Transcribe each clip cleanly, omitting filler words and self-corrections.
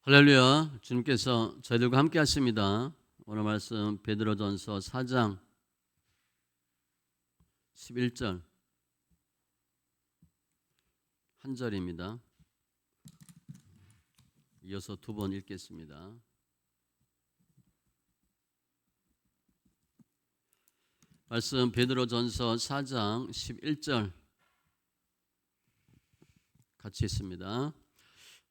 할렐루야. 주님께서 저희들과 함께 하십니다. 오늘 말씀 베드로전서 4장 11절 한 절입니다. 이어서 두 번 읽겠습니다. 말씀 베드로전서 4장 11절 같이 있습니다.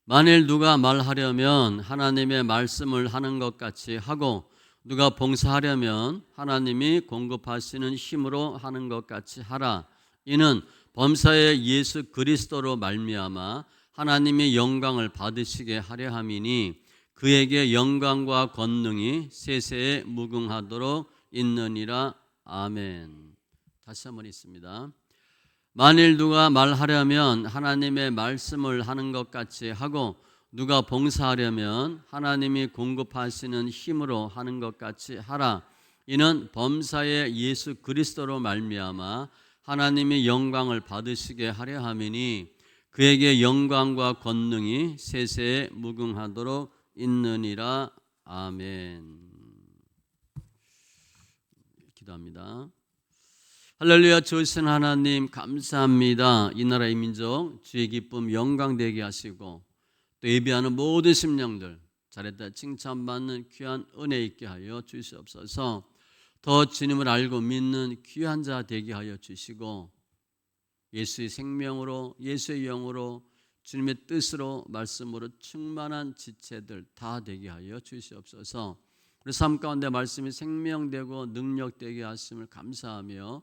만일 누가 말하려면 하나님의 말씀을 하는 것 같이 하고 누가 봉사하려면 하나님이 공급하시는 힘으로 하는 것 같이 하라. 이는 범사의 예수 그리스도로 말미암아 하나님의 영광을 받으시게 하려 함이니 그에게 영광과 권능이 세세에 무궁하도록 있느니라. 아멘. 다시 한번 있습니다. 만일 누가 말하려면 하나님의 말씀을 하는 것 같이 하고 누가 봉사하려면 하나님이 공급하시는 힘으로 하는 것 같이 하라. 이는 범사의 예수 그리스도로 말미암아 하나님의 영광을 받으시게 하려 함이니 그에게 영광과 권능이 세세에 무궁하도록 있느니라. 아멘. 기도합니다. 할렐루야. 주신 하나님 감사합니다. 이 나라의 민족 주의 기쁨 영광 되게 하시고 또 예배하는 모든 심령들 잘했다 칭찬받는 귀한 은혜 있게 하여 주시옵소서. 더 주님을 알고 믿는 귀한 자 되게 하여 주시고 예수의 생명으로 예수의 영으로 주님의 뜻으로 말씀으로 충만한 지체들 다 되게 하여 주시옵소서. 우리 삶 가운데 말씀이 생명되고 능력되게 하심을 감사하며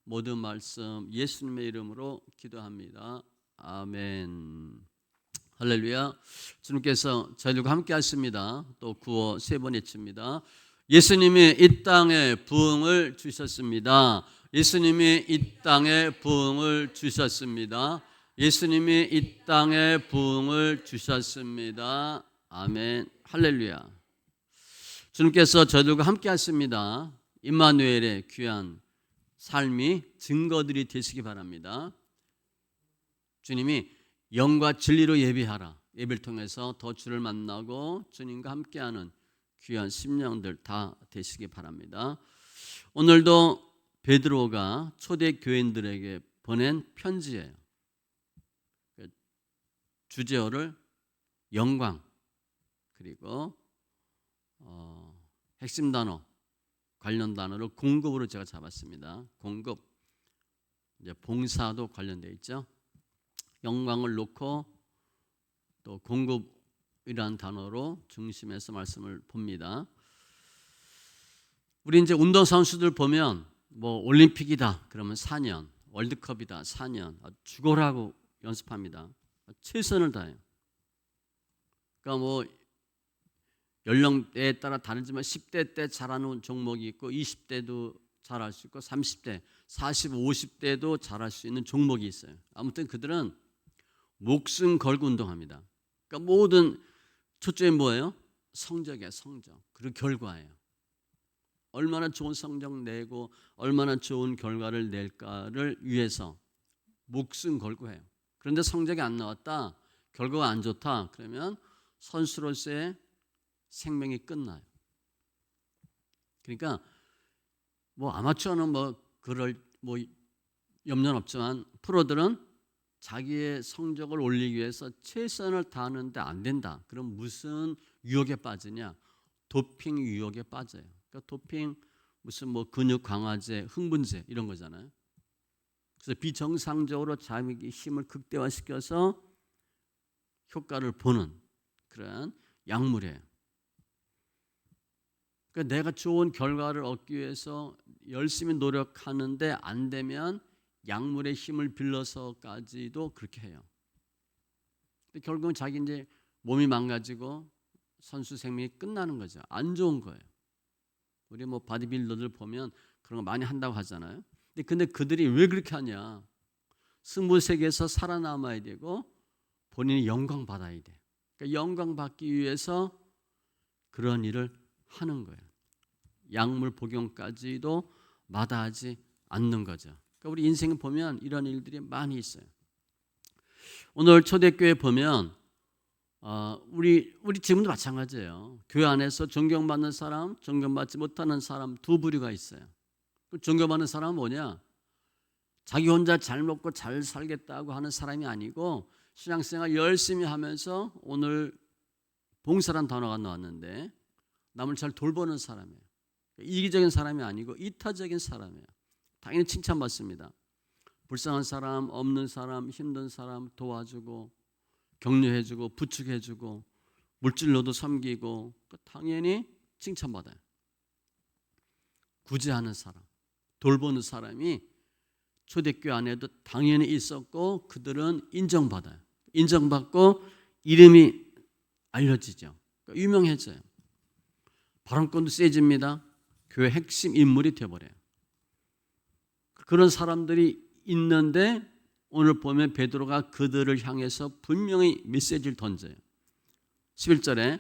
모든 말씀 예수님의 이름으로 기도합니다. 아멘. 할렐루야. 주님께서 저희들과 함께 하십니다. 또 구호 세 번 외칩니다. 예수님이 이 땅에 부흥을 주셨습니다. 예수님이 이 땅에 부흥을 주셨습니다. 예수님이 이 땅에 부흥을 주셨습니다. 아멘. 할렐루야. 주님께서 저희들과 함께 하십니다. 임마누엘의 귀한 삶이 증거들이 되시기 바랍니다. 주님이 영과 진리로 예배하라. 예배를 통해서 더 주를 만나고 주님과 함께하는 귀한 심령들 다 되시기 바랍니다. 오늘도 베드로가 초대 교인들에게 보낸 편지예요. 주제어를 영광 그리고 핵심 단어 관련 단어를 공급으로 제가 잡았습니다. 공급, 이제 봉사도 관련되어 있죠. 영광을 놓고 또 공급이라는 단어로 중심에서 말씀을 봅니다. 우리 이제 운동 선수들 보면 뭐 올림픽이다 그러면 4년, 월드컵이다 4년, 죽어라고 연습합니다. 최선을 다해요. 그러니까 뭐 연령대에 따라 다르지만 10대 때 잘하는 종목이 있고 20대도 잘할 수 있고 30대, 40, 50대도 잘할 수 있는 종목이 있어요. 아무튼 그들은 목숨 걸고 운동합니다. 그러니까 모든 초점이 뭐예요? 성적이에요. 성적. 그리고 결과예요. 얼마나 좋은 성적 내고 얼마나 좋은 결과를 낼까를 위해서 목숨 걸고 해요. 그런데 성적이 안 나왔다, 결과가 안 좋다 그러면 선수로서의 생명이 끝나요. 그러니까 뭐 아마추어는 뭐 그럴 뭐 염려는 없지만 프로들은 자기의 성적을 올리기 위해서 최선을 다하는데 안 된다. 그럼 무슨 유혹에 빠지냐? 도핑 유혹에 빠져요. 그러니까 도핑 무슨 뭐 근육 강화제, 흥분제 이런 거잖아요. 그래서 비정상적으로 자기 힘을 극대화시켜서 효과를 보는 그런 약물이에요. 그러니까 내가 좋은 결과를 얻기 위해서 열심히 노력하는데 안 되면 약물의 힘을 빌려서까지도 그렇게 해요. 근데 결국은 자기 이제 몸이 망가지고 선수 생명이 끝나는 거죠. 안 좋은 거예요. 우리 뭐 바디빌더들 보면 그런 거 많이 한다고 하잖아요. 근데 그들이 왜 그렇게 하냐? 승부 세계에서 살아남아야 되고 본인이 영광 받아야 돼. 그러니까 영광 받기 위해서 그런 일을 하는 거예요. 약물 복용까지도 마다하지 않는 거죠. 그러니까 우리 인생에 보면 이런 일들이 많이 있어요. 오늘 초대교회 보면 우리 지금도 마찬가지예요. 교회 안에서 존경받는 사람, 존경받지 못하는 사람 두 부류가 있어요. 존경받는 사람은 뭐냐? 자기 혼자 잘 먹고 잘 살겠다고 하는 사람이 아니고 신앙생활 열심히 하면서 오늘 봉사란 단어가 나왔는데 남을 잘 돌보는 사람이에요. 이기적인 사람이 아니고 이타적인 사람이에요. 당연히 칭찬받습니다. 불쌍한 사람, 없는 사람, 힘든 사람 도와주고 격려해주고 부축해주고 물질로도 섬기고 당연히 칭찬받아요. 구제하는 사람, 돌보는 사람이 초대교회 안에도 당연히 있었고 그들은 인정받아요. 인정받고 이름이 알려지죠. 유명해져요. 발언권도 세집니다. 교회 핵심 인물이 되어버려요. 그런 사람들이 있는데 오늘 보면 베드로가 그들을 향해서 분명히 메시지를 던져요. 11절에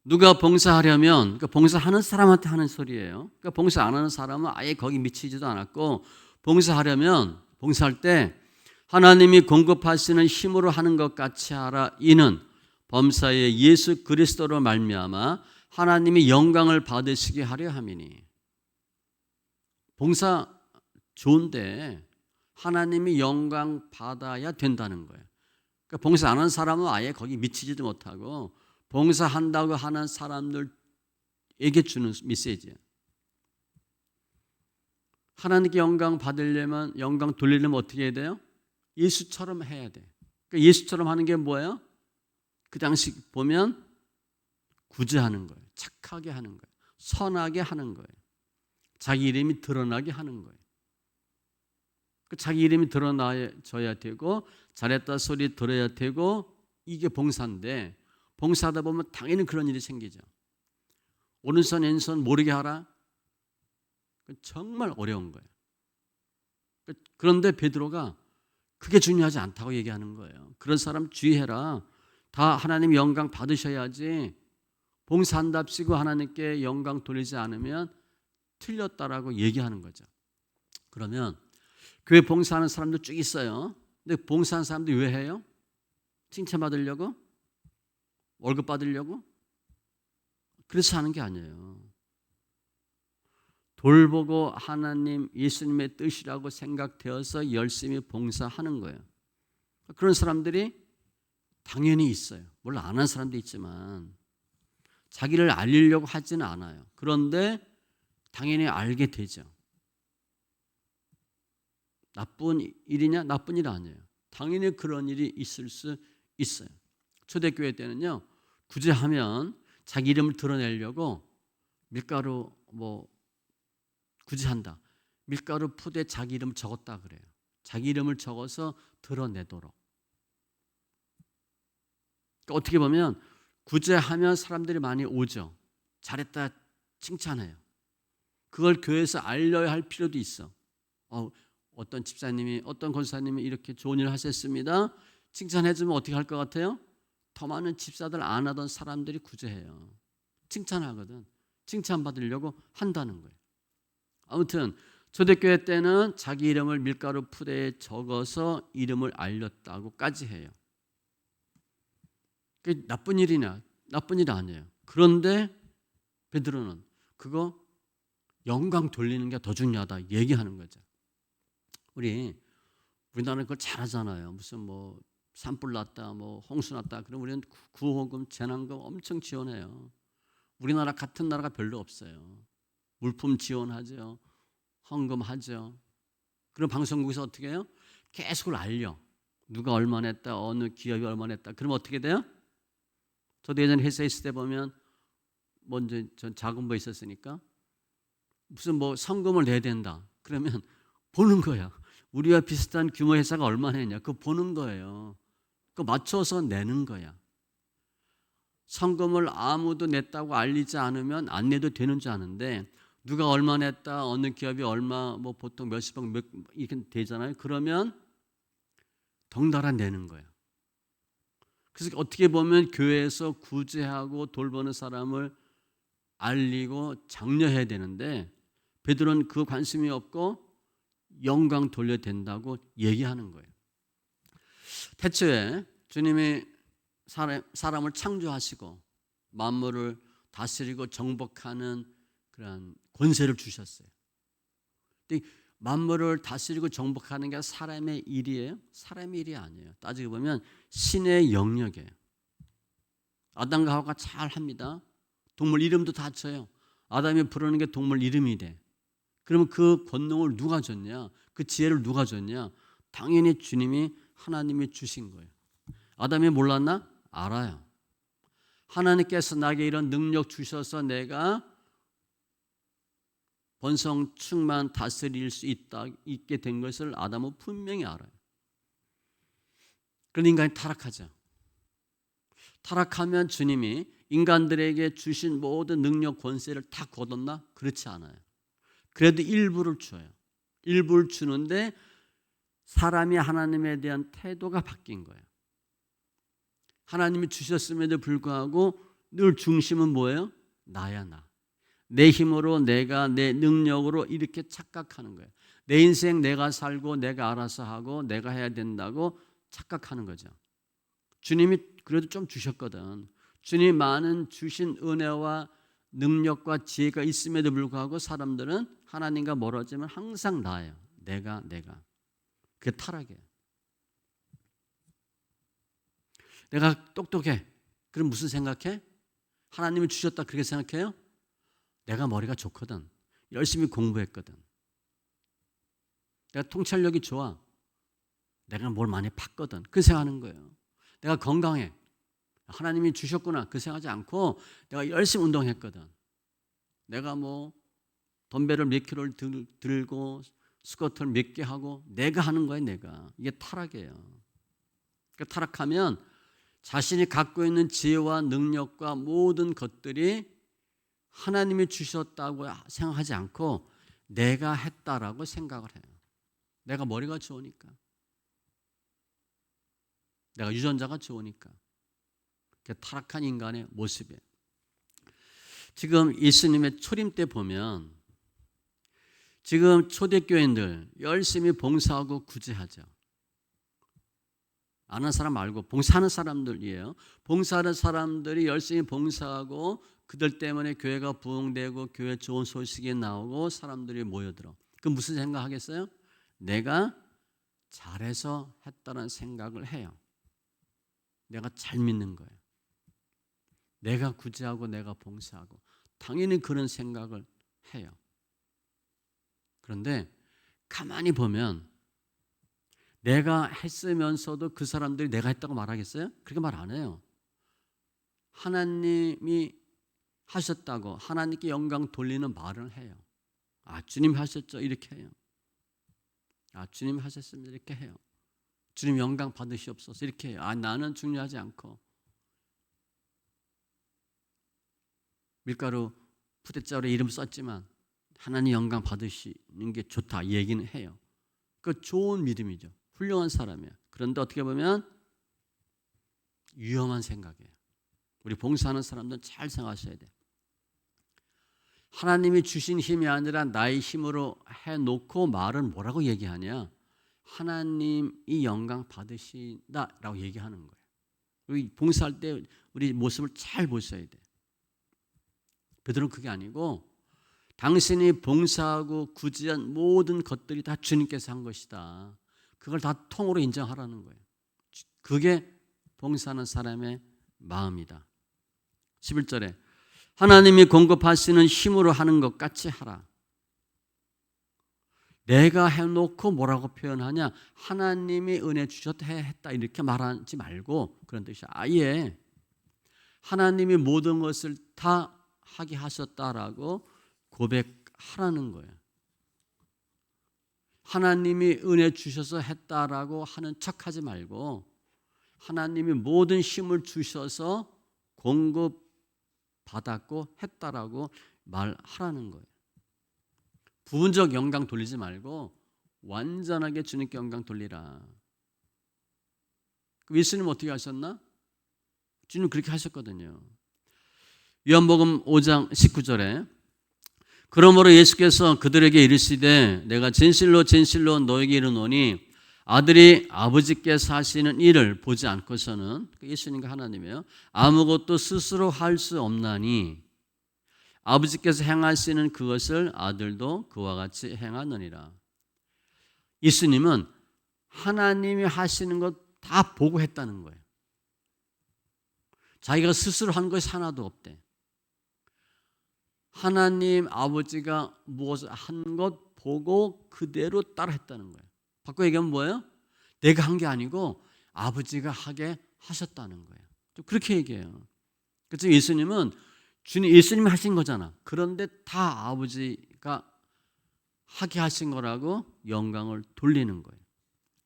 누가 봉사하려면, 그러니까 봉사하는 사람한테 하는 소리예요. 그러니까 봉사 안 하는 사람은 아예 거기 미치지도 않았고 봉사하려면 봉사할 때 하나님이 공급하시는 힘으로 하는 것 같이 하라. 이는 범사에 예수 그리스도로 말미암아 하나님이 영광을 받으시게 하려 함이니. 봉사 좋은데 하나님이 영광 받아야 된다는 거예요. 그러니까 봉사 안 하는 사람은 아예 거기 미치지도 못하고 봉사한다고 하는 사람들에게 주는 메시지예요. 하나님께 영광 받으려면, 영광 돌리려면 어떻게 해야 돼요? 예수처럼 해야 돼. 그러니까 예수처럼 하는 게 뭐예요? 그 당시 보면 구제하는 거예요. 착하게 하는 거예요. 선하게 하는 거예요. 자기 이름이 드러나게 하는 거예요. 자기 이름이 드러나줘야 되고 잘했다 소리 들어야 되고 이게 봉사인데 봉사하다 보면 당연히 그런 일이 생기죠. 오른손 왼손 모르게 하라. 정말 어려운 거예요. 그런데 베드로가 그게 중요하지 않다고 얘기하는 거예요. 그런 사람 주의해라. 다 하나님 영광 받으셔야지 봉사한답시고 하나님께 영광 돌리지 않으면 틀렸다라고 얘기하는 거죠. 그러면 교회 봉사하는 사람도 쭉 있어요. 근데 봉사하는 사람들이 왜 해요? 칭찬받으려고? 월급 받으려고? 그래서 하는 게 아니에요. 돌보고 하나님 예수님의 뜻이라고 생각되어서 열심히 봉사하는 거예요. 그런 사람들이 당연히 있어요. 물론 안 하는 사람도 있지만 자기를 알리려고 하지는 않아요. 그런데 당연히 알게 되죠. 나쁜 일이냐? 나쁜 일 아니에요. 당연히 그런 일이 있을 수 있어요. 초대교회 때는요. 구제하면 자기 이름을 드러내려고 밀가루 구제한다. 밀가루 푸대에 자기 이름을 적었다 그래요. 자기 이름을 적어서 드러내도록. 그러니까 어떻게 보면 구제하면 사람들이 많이 오죠. 잘했다 칭찬해요. 그걸 교회에서 알려야 할 필요도 있어. 어떤 집사님이 어떤 권사님이 이렇게 좋은 일을 하셨습니다. 칭찬해주면 어떻게 할 것 같아요? 더 많은 집사들 안 하던 사람들이 구제해요. 칭찬하거든. 칭찬받으려고 한다는 거예요. 아무튼 초대교회 때는 자기 이름을 밀가루 푸대에 적어서 이름을 알렸다고까지 해요. 그게 나쁜 일이냐? 나쁜 일 아니에요. 그런데 베드로는 그거 영광 돌리는 게 더 중요하다 얘기하는 거죠. 우리나라는 그걸 잘하잖아요. 무슨 산불 났다, 홍수 났다. 그럼 우리는 구호금, 재난금 엄청 지원해요. 우리나라 같은 나라가 별로 없어요. 물품 지원하죠. 헌금하죠. 그럼 방송국에서 어떻게 해요? 계속 알려. 누가 얼마 냈다, 어느 기업이 얼마 냈다. 그럼 어떻게 돼요? 저도 예전에 회사에 있을 때 보면 먼저 전 자금부에 있었으니까 무슨 성금을 내야 된다. 그러면 보는 거야. 우리와 비슷한 규모 회사가 얼마나 했냐. 그거 보는 거예요. 그거 맞춰서 내는 거야. 성금을 아무도 냈다고 알리지 않으면 안 내도 되는 줄 아는데 누가 얼마 냈다, 어느 기업이 얼마, 보통 몇십억 이렇게 되잖아요. 그러면 덩달아 내는 거야. 그래서 어떻게 보면 교회에서 구제하고 돌보는 사람을 알리고 장려해야 되는데 베드로는 그 관심이 없고 영광 돌려야 된다고 얘기하는 거예요. 태초에 주님이 사람을 창조하시고 만물을 다스리고 정복하는 그런 권세를 주셨어요. 근데 만물을 다스리고 정복하는 게 사람의 일이에요? 사람의 일이 아니에요. 따지고 보면 신의 영역이에요. 아담과 하와가 잘 합니다. 동물 이름도 다 쳐요. 아담이 부르는 게 동물 이름이 돼. 그러면 그 권능을 누가 줬냐? 그 지혜를 누가 줬냐? 당연히 주님이 하나님이 주신 거예요. 아담이 몰랐나? 알아요. 하나님께서 나에게 이런 능력 주셔서 내가 번성 충만 다스릴 수 있게 된 것을 아담은 분명히 알아요. 그런데 인간이 타락하죠. 타락하면 주님이 인간들에게 주신 모든 능력 권세를 다 거뒀나? 그렇지 않아요. 그래도 일부를 줘요. 일부를 주는데 사람이 하나님에 대한 태도가 바뀐 거예요. 하나님이 주셨음에도 불구하고 늘 중심은 뭐예요? 나야 나. 내 힘으로 내가 내 능력으로 이렇게 착각하는 거예요. 내 인생 내가 살고 내가 알아서 하고 내가 해야 된다고 착각하는 거죠. 주님이 그래도 좀 주셨거든. 주님이 많은 주신 은혜와 능력과 지혜가 있음에도 불구하고 사람들은 하나님과 멀어지면 항상 나예요. 내가. 그게 타락이에요. 내가 똑똑해. 그럼 무슨 생각해? 하나님이 주셨다 그렇게 생각해요? 내가 머리가 좋거든. 열심히 공부했거든. 내가 통찰력이 좋아. 내가 뭘 많이 팠거든. 그 생각하는 거예요. 내가 건강해. 하나님이 주셨구나. 그 생각하지 않고 내가 열심히 운동했거든. 내가 뭐 덤벨을 몇 킬로를 들고 스쿼트를 몇 개 하고 내가 하는 거예요. 내가. 이게 타락이에요. 그러니까 타락하면 자신이 갖고 있는 지혜와 능력과 모든 것들이 하나님이 주셨다고 생각하지 않고 내가 했다라고 생각을 해요. 내가 머리가 좋으니까. 내가 유전자가 좋으니까. 그게 타락한 인간의 모습이에요. 지금 예수님의 초림 때 보면 지금 초대교인들 열심히 봉사하고 구제하죠. 아는 사람 말고 봉사하는 사람들이에요. 봉사하는 사람들이 열심히 봉사하고 그들 때문에 교회가 부흥되고 교회 좋은 소식이 나오고 사람들이 모여들어. 그럼 무슨 생각하겠어요? 내가 잘해서 했다는 생각을 해요. 내가 잘 믿는 거예요. 내가 구제하고 내가 봉사하고 당연히 그런 생각을 해요. 그런데 가만히 보면 내가 했으면서도 그 사람들이 내가 했다고 말하겠어요? 그렇게 말 안 해요. 하나님이 하셨다고 하나님께 영광 돌리는 말을 해요. 아, 주님 하셨죠? 이렇게 해요. 아, 주님 하셨습니다. 이렇게 해요. 주님 영광 받으시옵소서. 이렇게 해요. 아, 나는 중요하지 않고 밀가루 푸대자루 이름 썼지만 하나님 영광 받으시는 게 좋다 이 얘기는 해요. 그 좋은 믿음이죠. 훌륭한 사람이에요. 그런데 어떻게 보면 위험한 생각이에요. 우리 봉사하는 사람들은 잘 생각하셔야 돼요. 하나님이 주신 힘이 아니라 나의 힘으로 해놓고 말은 뭐라고 얘기하냐? 하나님이 영광 받으신다라고 얘기하는 거예요. 우리 봉사할 때 우리 모습을 잘 보셔야 돼요. 베드로는 그게 아니고 당신이 봉사하고 구제한 모든 것들이 다 주님께서 한 것이다. 그걸 다 통으로 인정하라는 거예요. 그게 봉사하는 사람의 마음이다. 11절에 하나님이 공급하시는 힘으로 하는 것 같이 하라. 내가 해놓고 뭐라고 표현하냐? 하나님이 은혜 주셨다 했다 이렇게 말하지 말고 그런 뜻이야. 아예 하나님이 모든 것을 다 하게 하셨다라고 고백하라는 거예요. 하나님이 은혜 주셔서 했다라고 하는 척하지 말고 하나님이 모든 힘을 주셔서 공급받았고 했다라고 말하라는 거예요. 부분적 영광 돌리지 말고 완전하게 주님께 영광 돌리라. 예수님 어떻게 하셨나? 주님 그렇게 하셨거든요. 요한복음 5장 19절에 그러므로 예수께서 그들에게 이르시되 내가 진실로 진실로 너에게 이르노니 아들이 아버지께서 하시는 일을 보지 않고서는, 예수님과 하나님이에요, 아무것도 스스로 할 수 없나니 아버지께서 행하시는 그것을 아들도 그와 같이 행하느니라. 예수님은 하나님이 하시는 것 다 보고 했다는 거예요. 자기가 스스로 한 것이 하나도 없대. 하나님 아버지가 무엇을 한 것 보고 그대로 따라 했다는 거예요. 바꿔 얘기하면 뭐예요? 내가 한 게 아니고 아버지가 하게 하셨다는 거예요. 또 그렇게 얘기해요. 그래서 예수님은 예수님이 하신 거잖아. 그런데 다 아버지가 하게 하신 거라고 영광을 돌리는 거예요.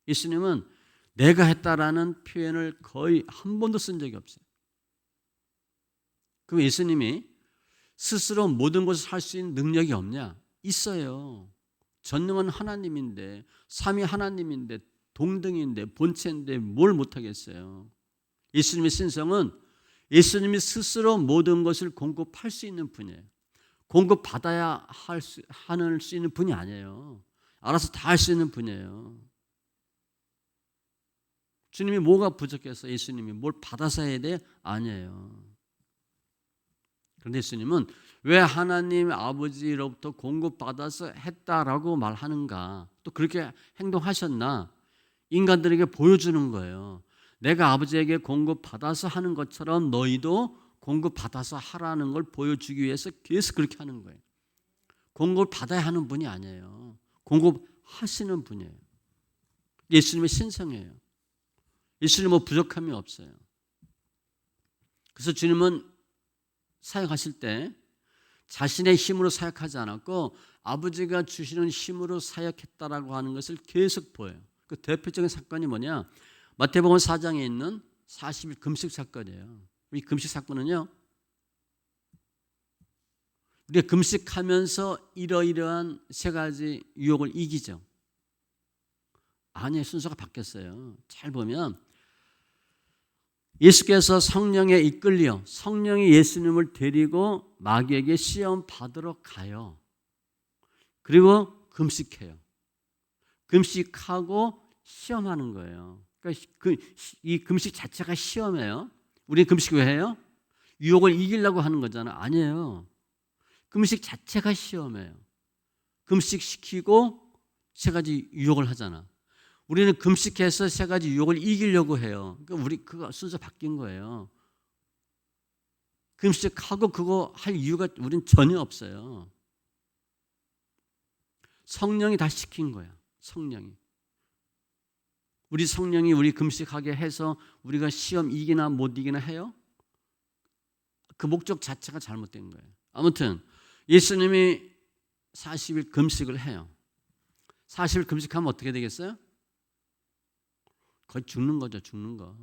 예수님은 내가 했다라는 표현을 거의 한 번도 쓴 적이 없어요. 그럼 예수님이 스스로 모든 것을 할 수 있는 능력이 없냐? 있어요. 전능한 하나님인데, 삼위 하나님인데, 동등인데, 본체인데 뭘 못하겠어요. 예수님의 신성은 예수님이 스스로 모든 것을 공급할 수 있는 분이에요. 공급받아야 할 수 있는 분이 아니에요. 알아서 다 할 수 있는 분이에요. 주님이 뭐가 부족해서 예수님이 뭘 받아서 해야 돼? 아니에요. 그런데 예수님은 왜 하나님 아버지로부터 공급받아서 했다라고 말하는가? 또 그렇게 행동하셨나? 인간들에게 보여주는 거예요. 내가 아버지에게 공급받아서 하는 것처럼 너희도 공급받아서 하라는 걸 보여주기 위해서 계속 그렇게 하는 거예요. 공급받아야 하는 분이 아니에요. 공급하시는 분이에요. 예수님의 신성이에요. 예수님은 뭐 부족함이 없어요. 그래서 주님은 사역하실 때 자신의 힘으로 사역하지 않았고 아버지가 주시는 힘으로 사역했다라고 하는 것을 계속 보여요. 그 대표적인 사건이 뭐냐? 마태복음 4장에 있는 40일 금식 사건이에요. 이 금식 사건은요, 우리가 금식하면서 이러이러한 세 가지 유혹을 이기죠. 아니에요. 순서가 바뀌었어요. 잘 보면 예수께서 성령에 이끌려 성령이 예수님을 데리고 마귀에게 시험 받으러 가요. 그리고 금식해요. 금식하고 시험하는 거예요. 그러니까 이 금식 자체가 시험이에요. 우리 금식 왜 해요? 유혹을 이기려고 하는 거잖아. 아니에요. 금식 자체가 시험이에요. 금식시키고 세 가지 유혹을 하잖아. 우리는 금식해서 세 가지 유혹을 이기려고 해요. 그러니까 그거 순서 바뀐 거예요. 금식하고 그거 할 이유가 우린 전혀 없어요. 성령이 다 시킨 거야. 성령이. 우리 성령이 우리 금식하게 해서 우리가 시험 이기나 못 이기나 해요? 그 목적 자체가 잘못된 거예요. 아무튼 예수님이 40일 금식을 해요. 40일 금식하면 어떻게 되겠어요? 거의 죽는 거죠. 죽는 거.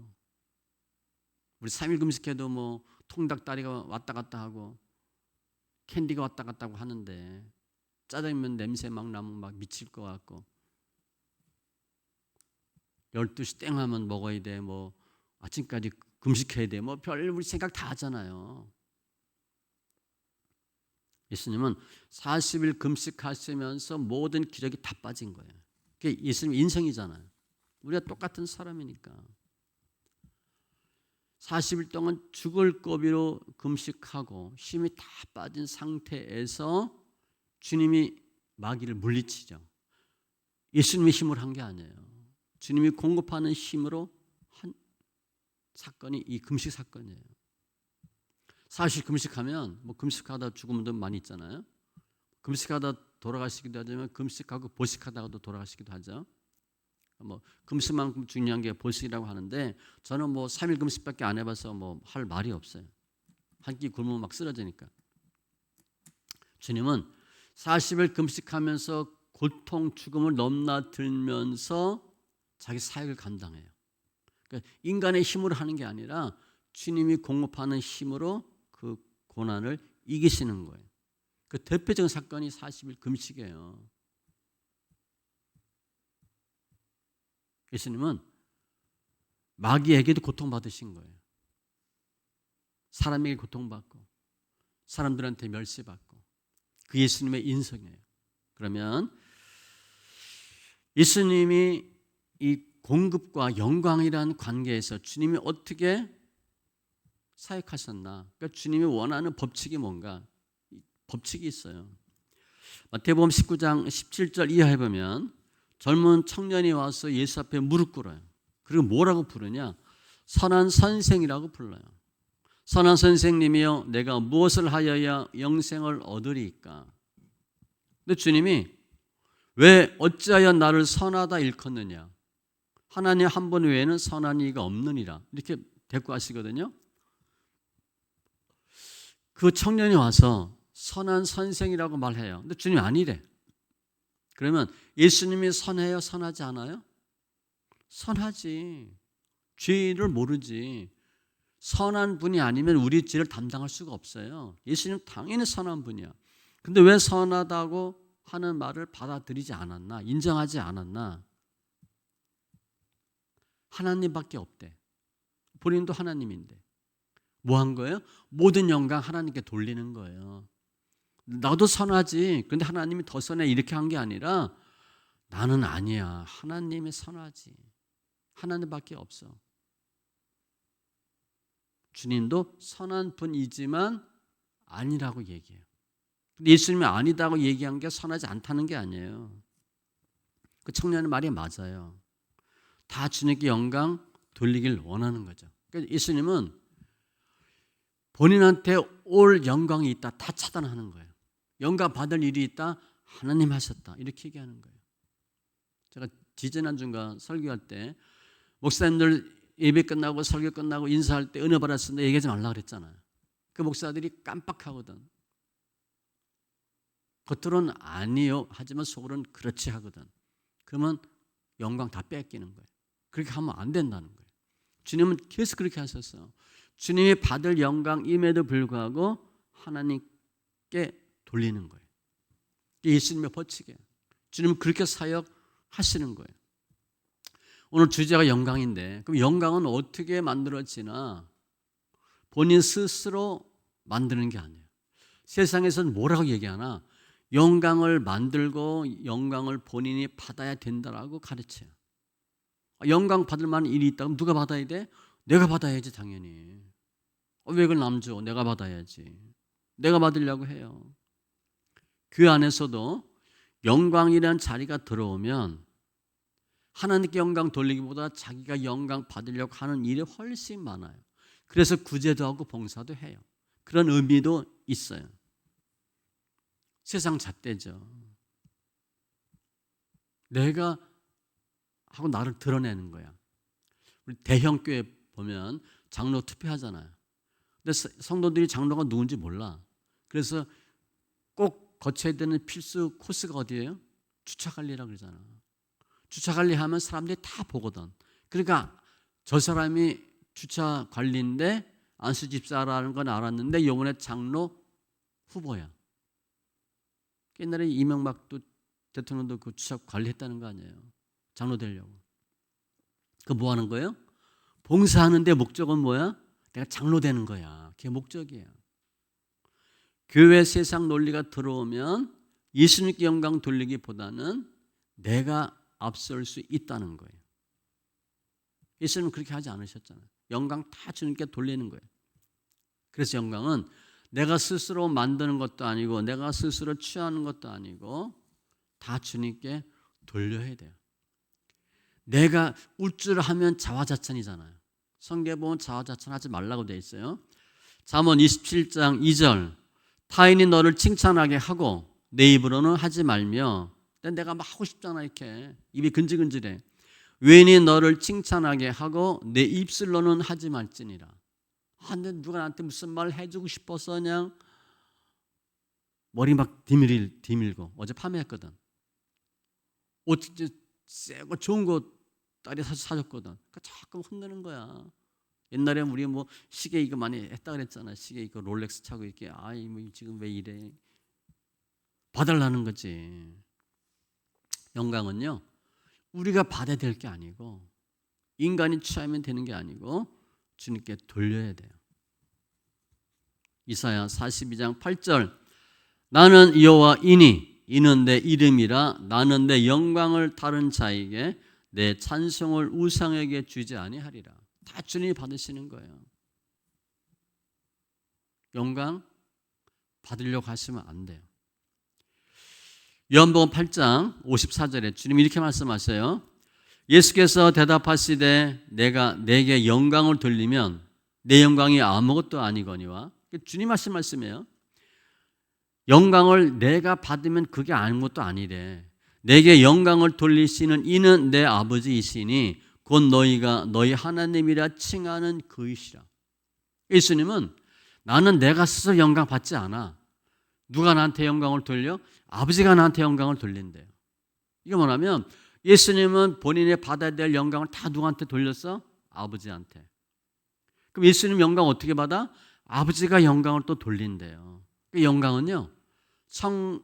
우리 3일 금식해도 뭐 통닭다리가 왔다 갔다 하고 캔디가 왔다 갔다 하고 하는데 짜장면 냄새 막 나면 막 미칠 것 같고 12시 땡 하면 먹어야 돼. 뭐 아침까지 금식해야 돼. 뭐 별 우리 생각 다 하잖아요. 예수님은 40일 금식하시면서 모든 기력이 다 빠진 거예요. 그게 예수님 인성이잖아요. 우리가 똑같은 사람이니까. 40일 동안 죽을 고비로 금식하고 힘이 다 빠진 상태에서 주님이 마귀를 물리치죠. 예수님의 힘으로 한 게 아니에요. 주님이 공급하는 힘으로 한 사건이 이 금식 사건이에요. 사실 금식하면 뭐 금식하다 죽은 분들 많이 있잖아요. 금식하다 돌아가시기도 하지만 금식하고 보식하다가도 돌아가시기도 하죠. 뭐 금식만큼 중요한 게 보식이라고 하는데 저는 뭐 3일 금식밖에 안 해봐서 뭐 할 말이 없어요. 한 끼 굶으면 막 쓰러지니까. 주님은 40일 금식하면서 고통 죽음을 넘나들면서 자기 사역을 감당해요. 그러니까 인간의 힘으로 하는 게 아니라 주님이 공급하는 힘으로 그 고난을 이기시는 거예요. 그 대표적인 사건이 40일 금식이에요. 예수님은 마귀에게도 고통받으신 거예요. 사람에게 고통받고 사람들한테 멸시받고 그 예수님의 인성이에요. 그러면 예수님이 이 공급과 영광이라는 관계에서 주님이 어떻게 사역하셨나? 그러니까 주님이 원하는 법칙이 뭔가? 법칙이 있어요. 마태복음 19장 17절 이하에 보면 젊은 청년이 와서 예수 앞에 무릎 꿇어요. 그리고 뭐라고 부르냐? 선한 선생이라고 불러요. 선한 선생님이여 내가 무엇을 하여야 영생을 얻으리이까? 근데 주님이 왜 어찌하여 나를 선하다 일컫느냐? 하나님 한 분 외에는 선한 이가 없느니라. 이렇게 대꾸하시거든요. 그 청년이 와서 선한 선생이라고 말해요. 근데 주님이 아니래. 그러면 예수님이 선해요? 선하지 않아요? 선하지. 죄를 모르지. 선한 분이 아니면 우리 죄를 담당할 수가 없어요. 예수님 당연히 선한 분이야. 근데 왜 선하다고 하는 말을 받아들이지 않았나? 인정하지 않았나? 하나님밖에 없대. 본인도 하나님인데. 뭐 한 거예요? 모든 영광 하나님께 돌리는 거예요. 나도 선하지. 근데 하나님이 더 선해. 이렇게 한 게 아니라 나는 아니야. 하나님이 선하지. 하나님밖에 없어. 주님도 선한 분이지만 아니라고 얘기해요. 근데 예수님이 아니다고 얘기한 게 선하지 않다는 게 아니에요. 그 청년의 말이 맞아요. 다 주님께 영광 돌리길 원하는 거죠. 그러니까 예수님은 본인한테 올 영광이 있다 다 차단하는 거예요. 영광 받을 일이 있다 하나님 하셨다 이렇게 얘기하는 거예요. 제가 지지난주인가 설교할 때 목사님들 예배 끝나고 설교 끝나고 인사할 때 은혜 받았는데 얘기하지 말라 그랬잖아요. 그 목사들이 깜빡하거든. 겉으로는 아니요 하지만 속으로는 그렇지 하거든. 그러면 영광 다 뺏기는 거예요. 그렇게 하면 안 된다는 거예요. 주님은 계속 그렇게 하셨어요. 주님이 받을 영광임에도 불구하고 하나님께 돌리는 거예요. 예수님의 법칙이에요. 주님은 그렇게 사역하시는 거예요. 오늘 주제가 영광인데 그럼 영광은 어떻게 만들어지나? 본인 스스로 만드는 게 아니에요. 세상에서는 뭐라고 얘기하나? 영광을 만들고 영광을 본인이 받아야 된다라고 가르쳐요. 영광 받을 만한 일이 있다면 누가 받아야 돼? 내가 받아야지 당연히. 왜 그걸 남 줘? 내가 받아야지. 내가 받으려고 해요. 그 안에서도 영광이라는 자리가 들어오면 하나님께 영광 돌리기보다 자기가 영광 받으려고 하는 일이 훨씬 많아요. 그래서 구제도 하고 봉사도 해요. 그런 의미도 있어요. 세상 잣대죠. 내가 하고 나를 드러내는 거야. 우리 대형교회 보면 장로 투표하잖아요. 근데 성도들이 장로가 누군지 몰라. 그래서 꼭 거쳐야 되는 필수 코스가 어디예요? 주차관리라고 그러잖아. 주차관리하면 사람들이 다 보거든. 그러니까 저 사람이 주차관리인데 안수 집사라는 건 알았는데 이번에 장로 후보야. 옛날에 이명박도 대통령도 그 주차관리했다는 거 아니에요. 장로 되려고. 그 뭐 하는 거예요? 봉사하는데 목적은 뭐야? 내가 장로 되는 거야. 그게 목적이에요. 교회 세상 논리가 들어오면 예수님께 영광 돌리기보다는 내가 앞설 수 있다는 거예요. 예수님은 그렇게 하지 않으셨잖아요. 영광 다 주님께 돌리는 거예요. 그래서 영광은 내가 스스로 만드는 것도 아니고 내가 스스로 취하는 것도 아니고 다 주님께 돌려야 돼요. 내가 울줄하면 자화자찬이잖아요. 성경에 보면 자화자찬하지 말라고 되어 있어요. 잠언 27장 2절 타인이 너를 칭찬하게 하고 내 입으로는 하지 말며 내가 막 하고 싶잖아 이렇게 입이 근질근질해. 외인이 너를 칭찬하게 하고 내 입술로는 하지 말지니라. 근데 누가 나한테 무슨 말 해주고 싶어서 그냥 머리 막 디밀고 어제 파매했거든. 옷 세고 좋은 거 딸이 사줬거든. 그러니까 자꾸 흔드는 거야. 옛날에 우리 뭐 시계 이거 많이 했다 그랬잖아. 시계 이거 롤렉스 차고 이렇게 아이 뭐 지금 왜 이래? 봐달라는 거지. 영광은요 우리가 받아야 될 게 아니고 인간이 취하면 되는 게 아니고 주님께 돌려야 돼요. 이사야 42장 8절 나는 여호와이니 이는 내 이름이라 나는 내 영광을 다른 자에게 내 찬송을 우상에게 주지 아니하리라. 다 주님이 받으시는 거예요. 영광 받으려고 하시면 안 돼요. 요한복음 8장 54절에 주님이 이렇게 말씀하세요. 예수께서 대답하시되 내가 내게 영광을 돌리면 내 영광이 아무것도 아니거니와. 주님 하신 말씀이에요. 영광을 내가 받으면 그게 아무것도 아니래. 내게 영광을 돌리시는 이는 내 아버지이시니 곧 너희가 너희 하나님이라 칭하는 그이시라. 예수님은 나는 내가 스스로 영광 받지 않아. 누가 나한테 영광을 돌려? 아버지가 나한테 영광을 돌린대요. 이게 뭐냐면 예수님은 본인이 받아야 될 영광을 다 누구한테 돌렸어? 아버지한테. 그럼 예수님 영광 어떻게 받아? 아버지가 영광을 또 돌린대요. 그 영광은요, 성부,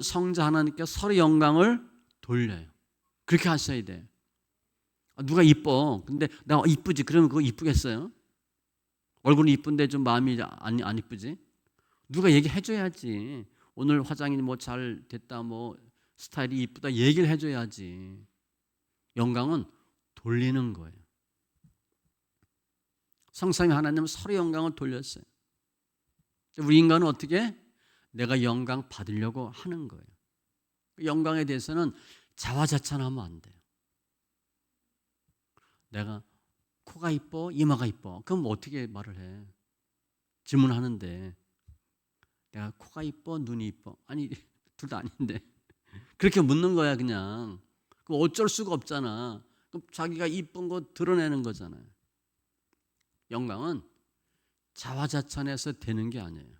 성자 하나님께 서로 영광을 돌려요. 그렇게 하셔야 돼요. 누가 이뻐. 근데 나 이쁘지. 그러면 그거 이쁘겠어요? 얼굴은 이쁜데 좀 마음이 안 이쁘지? 누가 얘기해 줘야지. 오늘 화장이 뭐 잘 됐다, 뭐 스타일이 이쁘다 얘기를 해줘야지. 영광은 돌리는 거예요. 성삼위 하나님은 서로 영광을 돌렸어요. 우리 인간은 어떻게? 내가 영광 받으려고 하는 거예요. 영광에 대해서는 자화자찬하면 안 돼요. 내가 코가 이뻐, 이마가 이뻐. 그럼 어떻게 말을 해? 질문하는데 내가 코가 이뻐, 눈이 이뻐. 아니 둘 다 아닌데 그렇게 묻는 거야 그냥. 그럼 어쩔 수가 없잖아. 그럼 자기가 이쁜 거 드러내는 거잖아요. 영광은 자화자찬해서 되는 게 아니에요.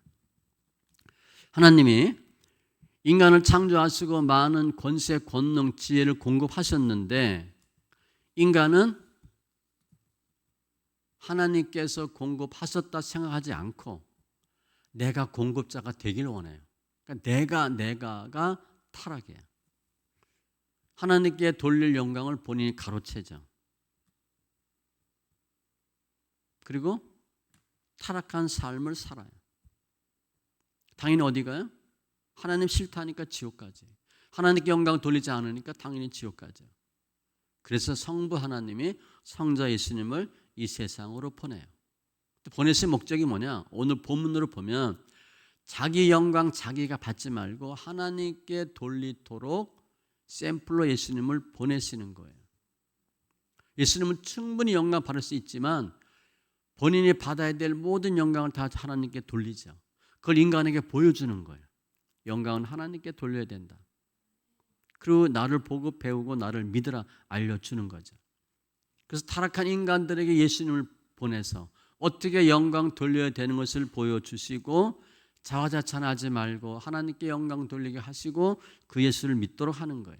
하나님이 인간을 창조하시고 많은 권세, 권능, 지혜를 공급하셨는데 인간은 하나님께서 공급하셨다 생각하지 않고 내가 공급자가 되길 원해요. 그러니까 내가가 타락이에요. 하나님께 돌릴 영광을 본인이 가로채죠. 그리고 타락한 삶을 살아요. 당연히 어디 가요? 하나님 싫다니까 지옥 가지. 하나님께 영광 돌리지 않으니까 당연히 지옥 가죠. 그래서 성부 하나님이 성자 예수님을 이 세상으로 보내요. 보내신 목적이 뭐냐? 오늘 본문으로 보면 자기 영광 자기가 받지 말고 하나님께 돌리도록 샘플로 예수님을 보내시는 거예요. 예수님은 충분히 영광 받을 수 있지만 본인이 받아야 될 모든 영광을 다 하나님께 돌리죠. 그걸 인간에게 보여주는 거예요. 영광은 하나님께 돌려야 된다. 그리고 나를 보고 배우고 나를 믿으라 알려주는 거죠. 그래서 타락한 인간들에게 예수님을 보내서 어떻게 영광 돌려야 되는 것을 보여주시고 자화자찬하지 말고 하나님께 영광 돌리게 하시고 그 예수를 믿도록 하는 거예요.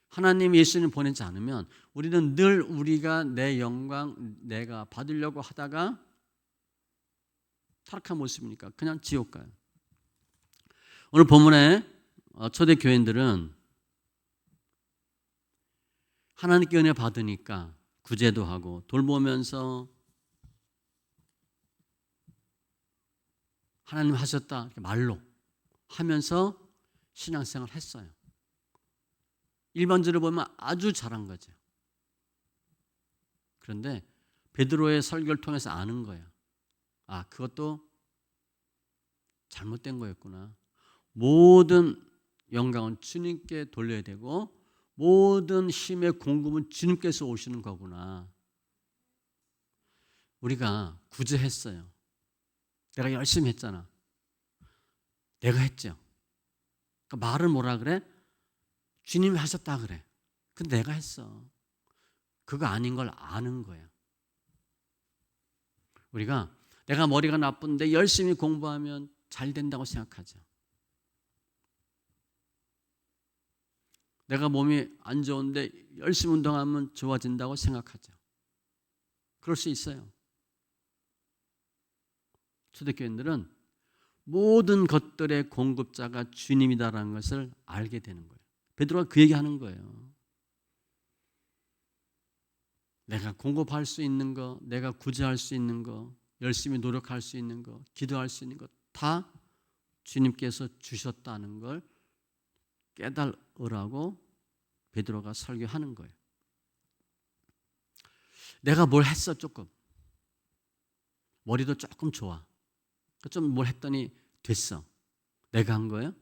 하나님 예수님 보내지 않으면 우리는 늘 우리가 내 영광 내가 받으려고 하다가 타락한 모습이니까 그냥 지옥 가요. 오늘 본문에 초대 교인들은 하나님께 은혜 받으니까 구제도 하고 돌보면서 하나님 하셨다 이렇게 말로 하면서 신앙생활을 했어요. 일반적으로 보면 아주 잘한 거죠. 그런데 베드로의 설교를 통해서 아는 거예요. 아, 그것도 잘못된 거였구나. 모든 영광은 주님께 돌려야 되고 모든 힘의 공급은 주님께서 오시는 거구나. 우리가 구제했어요. 내가 열심히 했잖아. 내가 했죠. 그러니까 말을 뭐라 그래? 주님이 하셨다 그래. 근데 내가 했어. 그거 아닌 걸 아는 거야. 우리가 내가 머리가 나쁜데 열심히 공부하면 잘 된다고 생각하죠. 내가 몸이 안 좋은데 열심히 운동하면 좋아진다고 생각하죠. 그럴 수 있어요. 초대교인들은 모든 것들의 공급자가 주님이다라는 것을 알게 되는 거예요. 베드로가 그 얘기하는 거예요. 내가 공급할 수 있는 거, 내가 구제할 수 있는 거, 열심히 노력할 수 있는 거, 기도할 수 있는 거 다 주님께서 주셨다는 걸 깨달으라고 베드로가 설교하는 거예요. 내가 뭘 했어 조금. 머리도 조금 좋아. 좀 뭘 했더니 됐어. 내가 한 거예요?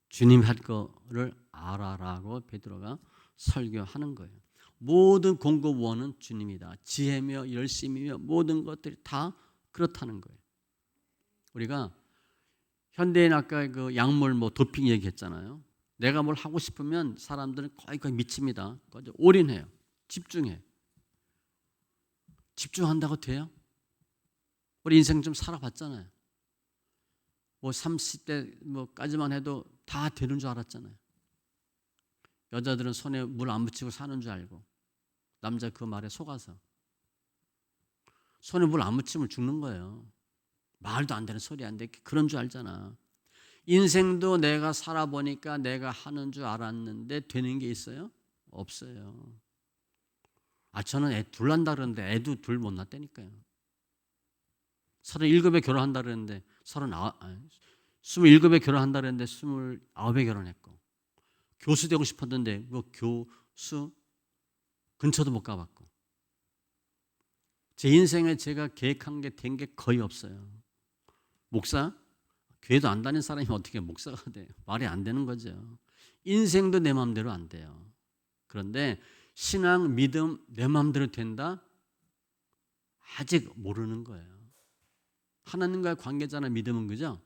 주님 할 거를 알아라고 베드로가 설교하는 거예요. 모든 공급원은 주님이다. 지혜며 열심이며 모든 것들이 다 그렇다는 거예요. 우리가 현대인 아까 그 약물 도핑 얘기했잖아요. 내가 뭘 하고 싶으면 사람들은 거의 미칩니다. 올인해요. 집중해. 집중한다고 돼요? 우리 인생 좀 살아봤잖아요. 30대까지만 해도 다 되는 줄 알았잖아요. 여자들은 손에 물 안 묻히고 사는 줄 알고 남자 그 말에 속아서 손에 물 안 묻히면 죽는 거예요. 말도 안 되는 소리 안 돼. 그런 줄 알잖아. 인생도 내가 살아보니까 내가 하는 줄 알았는데 되는 게 있어요? 없어요. 저는 애 둘 낳는다 그러는데 애도 둘 못 낳았다니까요. 37에 결혼한다 그랬는데 27에 결혼한다 그랬는데 29에 결혼했고 교수 되고 싶었는데 교수 근처도 못 가봤고 제 인생에 제가 계획한 게 된 게 거의 없어요. 목사? 교회도 안 다니는 사람이 어떻게 목사가 돼요? 말이 안 되는 거죠. 인생도 내 마음대로 안 돼요. 그런데 신앙, 믿음 내 마음대로 된다? 아직 모르는 거예요. 하나님과의 관계잖아 믿음은, 그죠?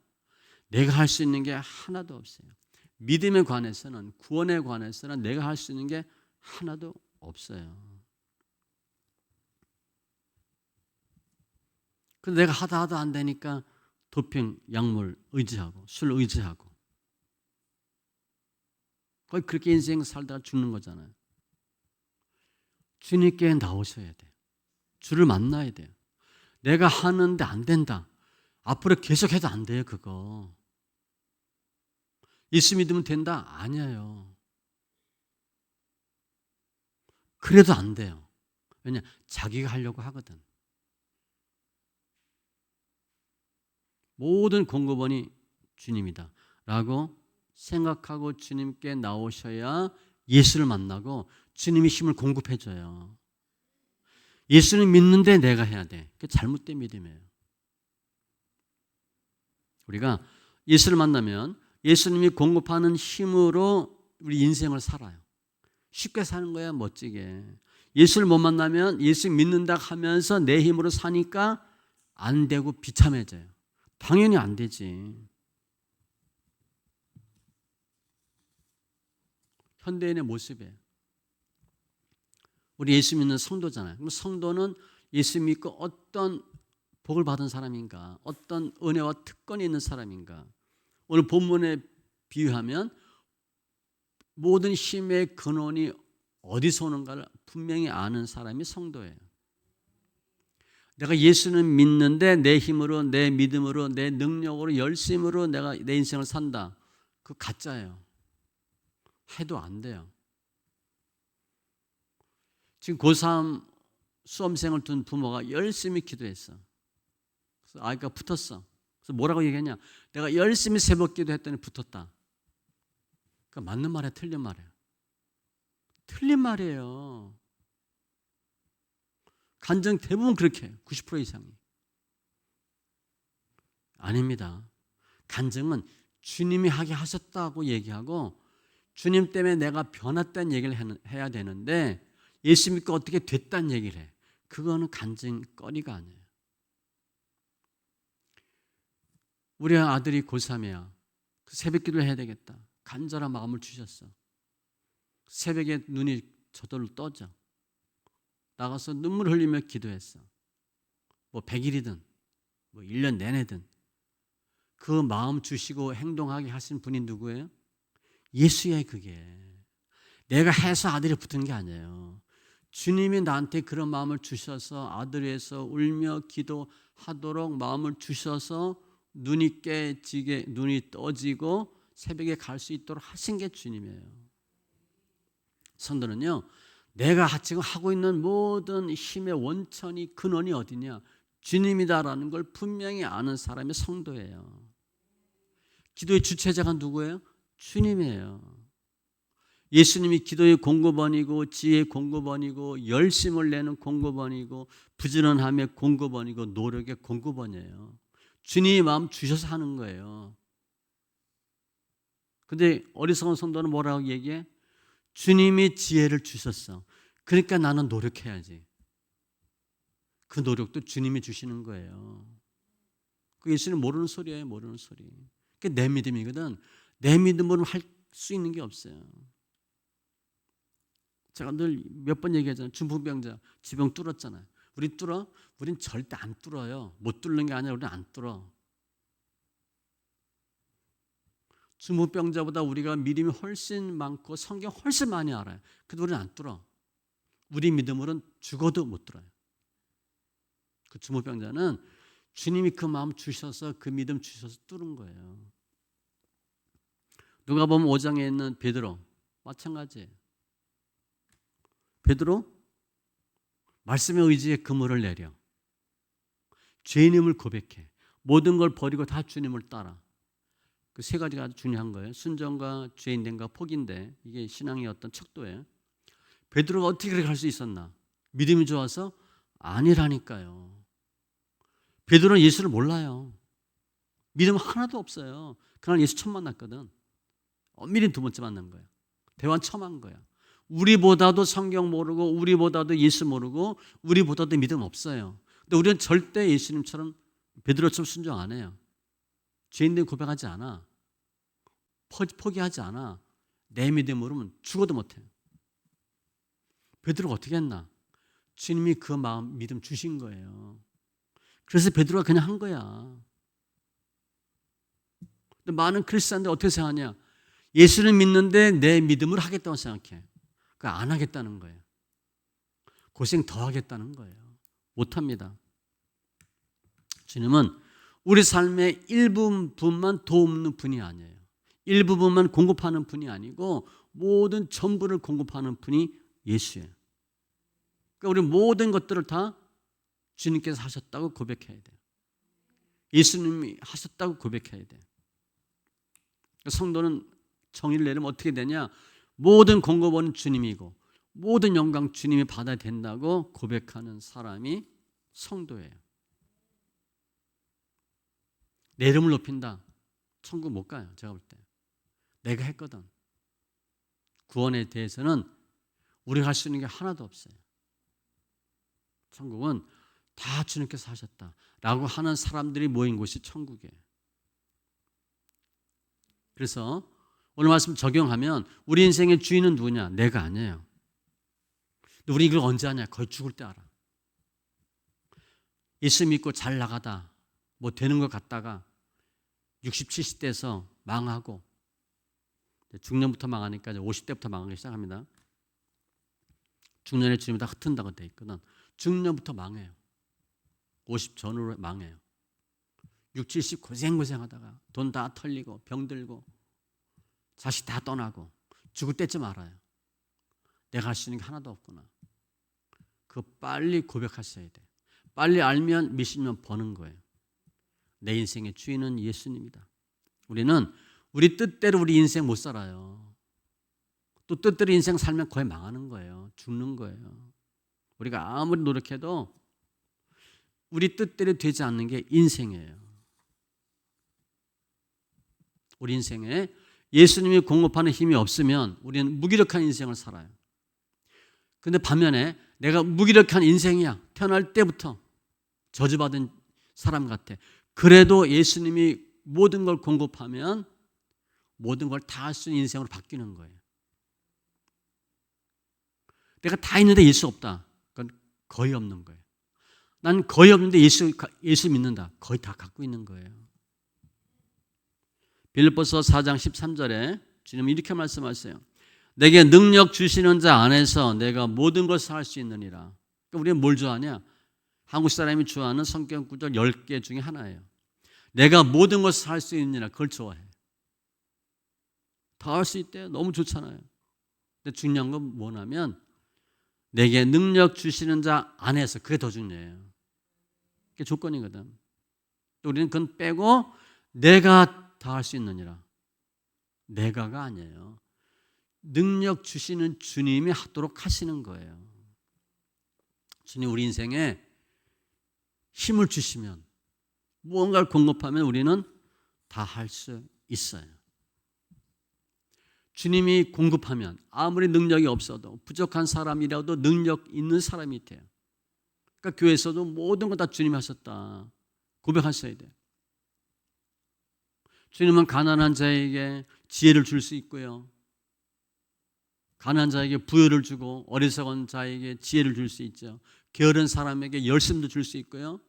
내가 할 수 있는 게 하나도 없어요. 믿음에 관해서는, 구원에 관해서는 내가 할 수 있는 게 하나도 없어요. 근데 내가 하다 안 되니까 도핑, 약물 의지하고 술 의지하고 거의 그렇게 인생 살다가 죽는 거잖아요. 주님께 나오셔야 돼요. 주를 만나야 돼요. 내가 하는데 안 된다. 앞으로 계속해도 안 돼요. 그거. 예수 믿으면 된다? 아니에요. 그래도 안 돼요. 왜냐? 자기가 하려고 하거든. 모든 공급원이 주님이다 라고 생각하고 주님께 나오셔야 예수를 만나고 주님이 힘을 공급해 줘요. 예수는 믿는데 내가 해야 돼. 그게 잘못된 믿음이에요. 우리가 예수를 만나면 예수님이 공급하는 힘으로 우리 인생을 살아요. 쉽게 사는 거야, 멋지게. 예수를 못 만나면 예수 믿는다 하면서 내 힘으로 사니까 안 되고 비참해져요. 당연히 안 되지. 현대인의 모습이에요. 우리 예수 믿는 성도잖아요. 그럼 성도는 예수 믿고 어떤 복을 받은 사람인가? 어떤 은혜와 특권이 있는 사람인가? 오늘 본문에 비유하면 모든 힘의 근원이 어디서 오는가를 분명히 아는 사람이 성도예요. 내가 예수는 믿는데 내 힘으로, 내 믿음으로, 내 능력으로, 열심으로 내가 내 인생을 산다. 그거 가짜예요. 해도 안 돼요. 지금 고3 수험생을 둔 부모가 열심히 기도했어. 그래서 아이가 붙었어. 그래서 뭐라고 얘기했냐? 내가 열심히 새벽 기도했더니 붙었다. 그러니까 맞는 말이야, 틀린 말이야? 틀린 말이에요. 간증 대부분 그렇게 해요. 90% 이상이. 아닙니다. 간증은 주님이 하게 하셨다고 얘기하고 주님 때문에 내가 변했다는 얘기를 해야 되는데 예수 믿고 어떻게 됐다는 얘기를 해. 그거는 간증거리가 아니에요. 우리 아들이 고3이야. 새벽 기도를 해야 되겠다. 간절한 마음을 주셨어. 새벽에 눈이 저절로 떠져. 나가서 눈물 흘리며 기도했어. 100일이든 1년 내내든 그 마음 주시고 행동하게 하신 분이 누구예요? 예수야. 그게 내가 해서 아들이 붙은 게 아니에요. 주님이 나한테 그런 마음을 주셔서 아들에서 울며 기도하도록 마음을 주셔서 눈이 깨지게, 눈이 떠지고 새벽에 갈 수 있도록 하신 게 주님이에요. 성도는요, 내가 지금 하고 있는 모든 힘의 원천이, 근원이 어디냐? 주님이다라는 걸 분명히 아는 사람이 성도예요. 기도의 주체자가 누구예요? 주님이에요. 예수님이 기도의 공급원이고 지혜의 공급원이고 열심을 내는 공급원이고 부지런함의 공급원이고 노력의 공급원이에요. 주님이 마음 주셔서 하는 거예요. 근데 어리석은 성도는 뭐라고 얘기해? 주님이 지혜를 주셨어. 그러니까 나는 노력해야지. 그 노력도 주님이 주시는 거예요. 그 예수님 모르는 소리예요. 모르는 소리. 그게 내 믿음이거든. 내 믿음으로는 할 수 있는 게 없어요. 제가 늘 몇 번 얘기하잖아요. 중풍병자 지병 뚫었잖아요. 우리 뚫어? 우린 절대 안 뚫어요. 못 뚫는 게 아니라 우리는 안 뚫어. 중풍병자보다 우리가 믿음이 훨씬 많고 성경 훨씬 많이 알아요. 근데 우리는 안 뚫어. 우리 믿음으로는 죽어도 못 뚫어요. 그 중풍병자는 주님이 그 마음 주셔서 그 믿음 주셔서 뚫은 거예요. 누가 보면 5장에 있는 베드로 마찬가지예요. 베드로 말씀의 의지에 그물을 내려 죄인임을 고백해 모든 걸 버리고 다 주님을 따라. 그 세 가지가 아주 중요한 거예요. 순종과 죄인됨과 포기인데 이게 신앙의 어떤 척도예요. 베드로가 어떻게 그렇게 할 수 있었나? 믿음이 좋아서? 아니라니까요. 베드로는 예수를 몰라요. 믿음 하나도 없어요. 그날 예수 처음 만났거든. 엄밀히 두 번째 만난 거야. 대화 처음 한 거야. 우리보다도 성경 모르고 우리보다도 예수 모르고 우리보다도 믿음 없어요. 근데 우리는 절대 예수님처럼 베드로처럼 순종 안 해요. 죄인된 고백하지 않아. 포기하지 않아. 내 믿음으로는 죽어도 못해요. 베드로가 어떻게 했나? 주님이 그 마음 믿음 주신 거예요. 그래서 베드로가 그냥 한 거야. 근데 많은 크리스찬들 어떻게 생각하냐? 예수를 믿는데 내 믿음으로 하겠다고 생각해. 그 안 하겠다는 거예요. 고생 더 하겠다는 거예요. 못합니다. 주님은 우리 삶의 일부분만 돕는 분이 아니에요. 일부분만 공급하는 분이 아니고 모든 전부를 공급하는 분이 예수예요. 그러니까 우리 모든 것들을 다 주님께서 하셨다고 고백해야 돼요. 예수님이 하셨다고 고백해야 돼요. 성도는 정의를 내리면 어떻게 되냐? 모든 공급원은 주님이고 모든 영광 주님이 받아야 된다고 고백하는 사람이 성도예요. 내 이름을 높인다. 천국 못 가요. 제가 볼 때. 내가 했거든. 구원에 대해서는 우리가 할 수 있는 게 하나도 없어요. 천국은 다 주님께서 하셨다라고 하는 사람들이 모인 곳이 천국이에요. 그래서 오늘 말씀 적용하면 우리 인생의 주인은 누구냐? 내가 아니에요. 근데 우리 이걸 언제 하냐? 거의 죽을 때 알아. 예수 믿고 잘 나가다 뭐 되는 것 같다가 60, 70대에서 망하고 중년부터 망하니까 이제 50대부터 망하기 시작합니다. 중년에 주님이 다 흩은다고 돼 있거든. 중년부터 망해요. 50 전후로 망해요. 6, 70 고생하다가 돈 다 털리고 병들고 자식 다 떠나고 죽을 때쯤 알아요. 내가 할 수 있는 게 하나도 없구나. 그거 빨리 고백하셔야 돼. 빨리 알면 몇십 년 버는 거예요. 내 인생의 주인은 예수님이다. 우리는 우리 뜻대로 우리 인생 못 살아요. 또 뜻대로 인생 살면 거의 망하는 거예요. 죽는 거예요. 우리가 아무리 노력해도 우리 뜻대로 되지 않는 게 인생이에요. 우리 인생에 예수님이 공급하는 힘이 없으면 우리는 무기력한 인생을 살아요. 그런데 반면에 내가 무기력한 인생이야. 태어날 때부터 저주받은 사람 같아. 그래도 예수님이 모든 걸 공급하면 모든 걸 다 할 수 있는 인생으로 바뀌는 거예요. 내가 다 있는데 예수 없다. 그건 거의 없는 거예요. 난 거의 없는데 예수 믿는다. 거의 다 갖고 있는 거예요. 빌립보서 4장 13절에 주님은 이렇게 말씀하세요. 내게 능력 주시는 자 안에서 내가 모든 것을 할 수 있느니라. 그러니까 우리는 뭘 좋아하냐? 한국 사람이 좋아하는 성경 구절 10개 중에 하나예요. 내가 모든 것을 할 수 있느니라. 그걸 좋아해. 다 할 수 있대요. 너무 좋잖아요. 근데 중요한 건 뭐냐면 내게 능력 주시는 자 안에서 그게 더 중요해요. 그게 조건이거든. 또 우리는 그건 빼고 내가 다 할 수 있느니라. 내가가 아니에요. 능력 주시는 주님이 하도록 하시는 거예요. 주님 우리 인생에 힘을 주시면, 무언가를 공급하면 우리는 다 할 수 있어요. 주님이 공급하면 아무리 능력이 없어도, 부족한 사람이라도 능력 있는 사람이 돼요. 그러니까 교회에서도 모든 거 다 주님이 하셨다 고백하셔야 돼요. 주님은 가난한 자에게 지혜를 줄 수 있고요, 가난한 자에게 부여를 주고 어리석은 자에게 지혜를 줄 수 있죠. 게으른 사람에게 열심도 줄 수 있고요,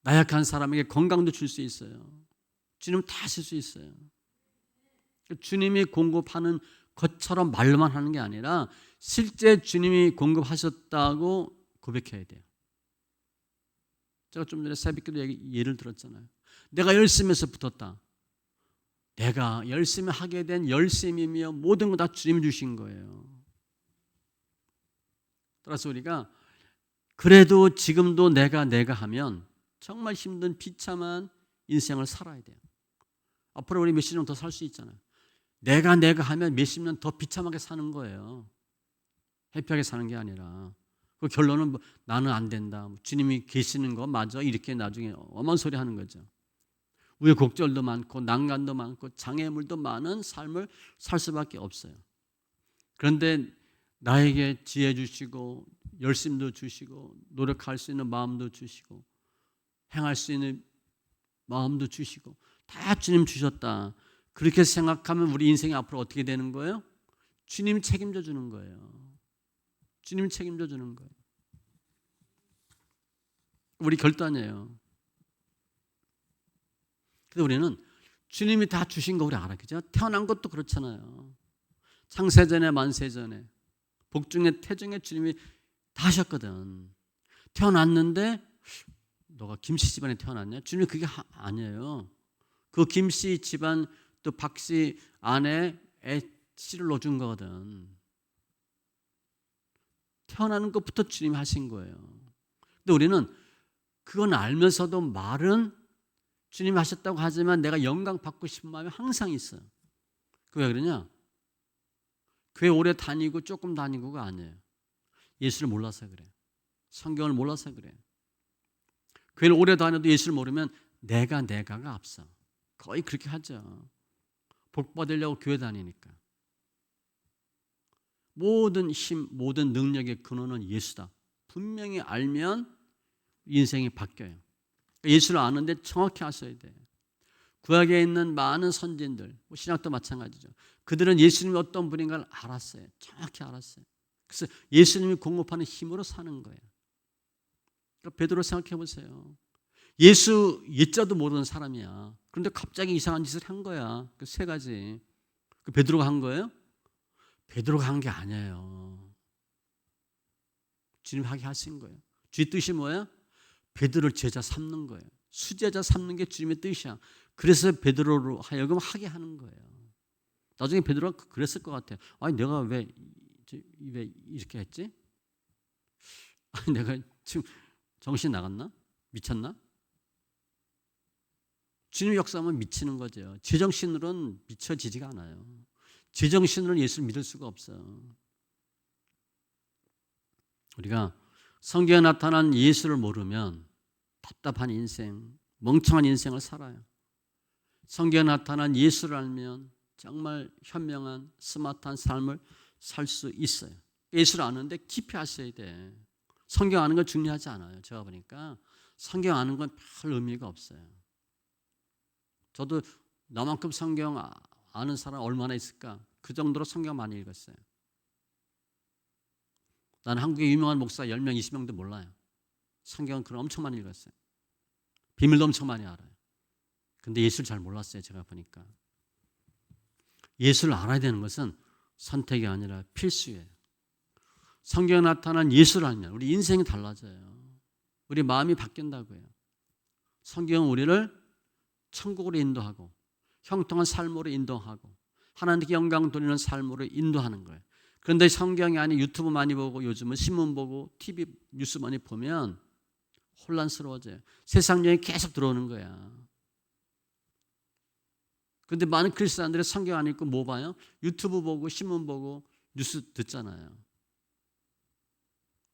나약한 사람에게 건강도 줄 수 있어요. 주님은 다 하실 수 있어요. 주님이 공급하는 것처럼 말로만 하는 게 아니라 실제 주님이 공급하셨다고 고백해야 돼요. 제가 좀 전에 새벽기도 예를 들었잖아요. 내가 열심히 해서 붙었다. 내가 열심히 하게 된 열심이며 모든 거 다 주님이 주신 거예요. 따라서 우리가 그래도 지금도 내가 하면 정말 힘든 비참한 인생을 살아야 돼요. 앞으로 우리 몇십 년 더 살 수 있잖아요. 내가 하면 몇십 년 더 비참하게 사는 거예요. 해피하게 사는 게 아니라. 그 결론은 나는 안 된다, 주님이 계시는 거 맞아, 이렇게 나중에 엄한 소리 하는 거죠. 우여곡절도 많고 난간도 많고 장애물도 많은 삶을 살 수밖에 없어요. 그런데 나에게 지혜 주시고 열심도 주시고 노력할 수 있는 마음도 주시고 행할 수 있는 마음도 주시고 다 주님 주셨다. 그렇게 생각하면 우리 인생이 앞으로 어떻게 되는 거예요? 주님이 책임져 주는 거예요. 주님이 책임져 주는 거예요. 우리 결단이에요. 근데 우리는 주님이 다 주신 거 우리 알아, 그죠? 태어난 것도 그렇잖아요. 창세전에 만세전에 복중에 태중에 주님이 다 하셨거든. 태어났는데 너가 김씨 집안에 태어났냐? 주님이 그게 아니에요. 그 김씨 집안 또 박씨 안에 애 씨를 넣어준 거거든. 태어나는 것부터 주님이 하신 거예요. 근데 우리는 그건 알면서도 말은 주님이 하셨다고 하지만 내가 영광 받고 싶은 마음이 항상 있어요. 왜 그러냐? 교회 오래 다니고 조금 다니고가 아니에요. 예수를 몰라서 그래요. 성경을 몰라서 그래요. 교회를 오래 다녀도 예수를 모르면 내가가 앞서. 거의 그렇게 하죠. 복 받으려고 교회 다니니까. 모든 힘, 모든 능력의 근원은 예수다. 분명히 알면 인생이 바뀌어요. 예수를 아는데 정확히 아셔야 돼요. 구약에 있는 많은 선진들, 신약도 마찬가지죠. 그들은 예수님이 어떤 분인가를 알았어요. 정확히 알았어요. 그래서 예수님이 공급하는 힘으로 사는 거예요. 그러니까 베드로 생각해 보세요. 예수 예자도 모르는 사람이야. 그런데 갑자기 이상한 짓을 한 거야. 그 세 가지. 그 베드로가 한 거예요? 베드로가 한 게 아니에요. 주님 하게 하신 거예요. 주의 뜻이 뭐예요? 베드로를 제자 삼는 거예요. 수제자 삼는 게 주님의 뜻이야. 그래서 베드로로 하여금 하게 하는 거예요. 나중에 베드로가 그랬을 것 같아요. 아니 내가 왜 이렇게 했지? 아니 내가 지금 정신 나갔나? 미쳤나? 주님 역사하면 미치는 거죠. 제정신으로는 미쳐지지가 않아요. 제정신으로는 예수를 믿을 수가 없어요. 우리가 성경에 나타난 예수를 모르면 답답한 인생, 멍청한 인생을 살아요. 성경에 나타난 예수를 알면 정말 현명한 스마트한 삶을 살 수 있어요. 예수를 아는데 깊이 아셔야 돼. 성경 아는 건 중요하지 않아요. 제가 보니까 성경 아는 건 별 의미가 없어요. 저도 나만큼 성경 아는 사람 얼마나 있을까? 그 정도로 성경 많이 읽었어요. 나는 한국에 유명한 목사 10명, 20명도 몰라요. 성경은 그걸 엄청 많이 읽었어요. 비밀도 엄청 많이 알아요. 근데 예수를 잘 몰랐어요. 제가 보니까. 예수를 알아야 되는 것은 선택이 아니라 필수예요. 성경에 나타난 예수를 알면 우리 인생이 달라져요. 우리 마음이 바뀐다고요. 성경은 우리를 천국으로 인도하고 형통한 삶으로 인도하고 하나님께 영광 돌리는 삶으로 인도하는 거예요. 그런데 성경이 아닌 유튜브 많이 보고 요즘은 신문 보고 TV 뉴스 많이 보면 혼란스러워져요. 세상 여행이 계속 들어오는 거야. 그런데 많은 크리스찬들이 성경 안 읽고 뭐 봐요? 유튜브 보고 신문 보고 뉴스 듣잖아요.